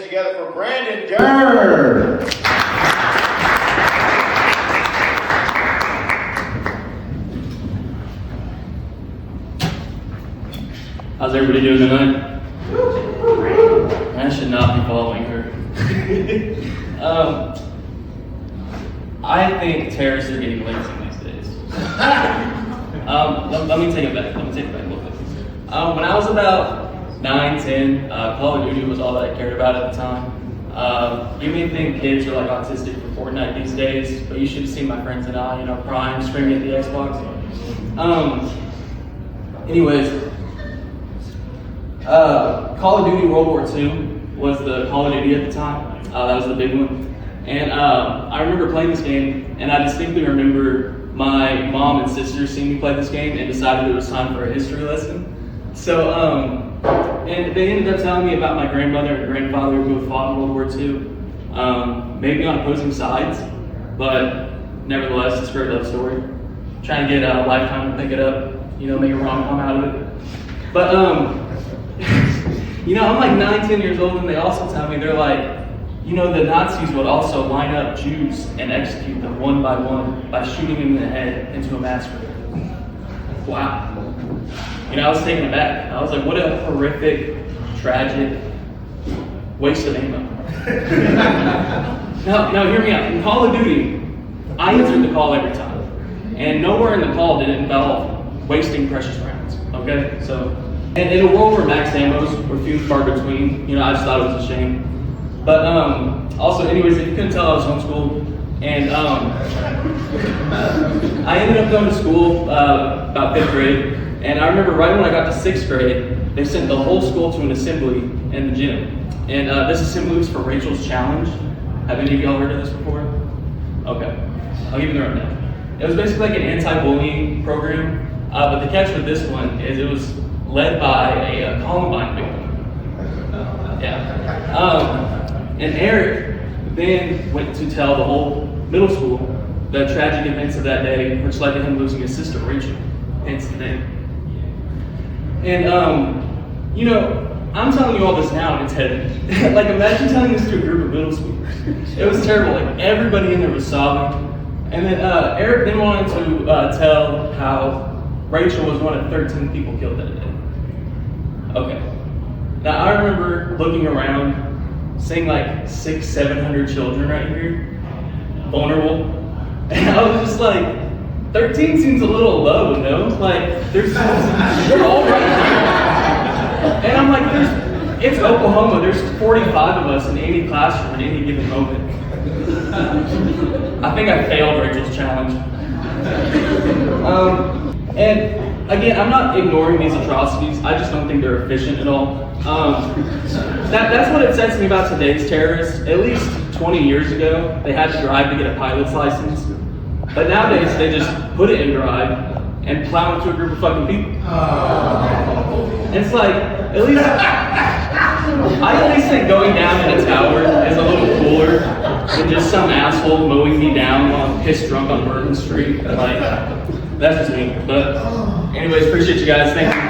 together for Brandon Dern. How's everybody doing tonight? I should not be following her. I think terrorists are getting lazy these days. Let me take it back. a little bit. When I was about 9, 10, Call of Duty was all that I cared about at the time. You may think kids are like autistic for Fortnite these days, but you should have seen my friends and I, crying, screaming at the Xbox. Anyways, Call of Duty World War II was the Call of Duty at the time. That was the big one. And I remember playing this game, and I distinctly remember my mom and sister seeing me play this game and decided it was time for a history lesson. So, and they ended up telling me about my grandmother and grandfather who both fought in World War II, maybe on opposing sides, but nevertheless, it's a great love story. Trying to get Lifetime to pick it up, make a rom-com out of it. But, I'm like 9, 10 years old, and they also tell me, they're like, the Nazis would also line up Jews and execute them one by one by shooting them in the head into a mass grave. Wow. I was taken aback. I was like, what a horrific, tragic waste of ammo. Now hear me out. In Call of Duty, I answered the call every time. And nowhere in the call did it involve wasting precious rounds. Okay? So, and in a world where max ammos were few and far between, I just thought it was a shame. But also, anyways, if you couldn't tell, I was homeschooled. And I ended up going to school about 5th grade. And I remember right when I got to 6th grade, they sent the whole school to an assembly in the gym. And this assembly was for Rachel's Challenge. Have any of y'all heard of this before? Okay, I'll give you the rundown. It was basically like an anti-bullying program. But the catch with this one is it was led by a Columbine victim. Yeah. And Eric then went to tell the whole middle school the tragic events of that day, which led to him losing his sister, Rachel, hence the name. And, I'm telling you all this now and it's heavy. Like, imagine telling this to a group of middle schoolers. It was terrible. Like, everybody in there was sobbing. And then Eric then wanted to tell how Rachel was one of 13 people killed that day. Okay. Now, I remember looking around, seeing like 600, 700 children right here, vulnerable. And I was just like, 13 seems a little low, no? Like, they're all right here. And I'm like, it's Oklahoma, there's 45 of us in any classroom at any given moment. I think I failed Rachel's challenge. And again, I'm not ignoring these atrocities, I just don't think they're efficient at all. That's what upsets me about today's terrorists. At least 20 years ago, they had to drive to get a pilot's license. But nowadays, they just put it in drive and plow into a group of fucking people. It's like, I at least think going down in a tower is a little cooler than just some asshole mowing me down while I'm pissed drunk on Bourbon Street. Like, that's just me. But anyways, appreciate you guys. Thank you.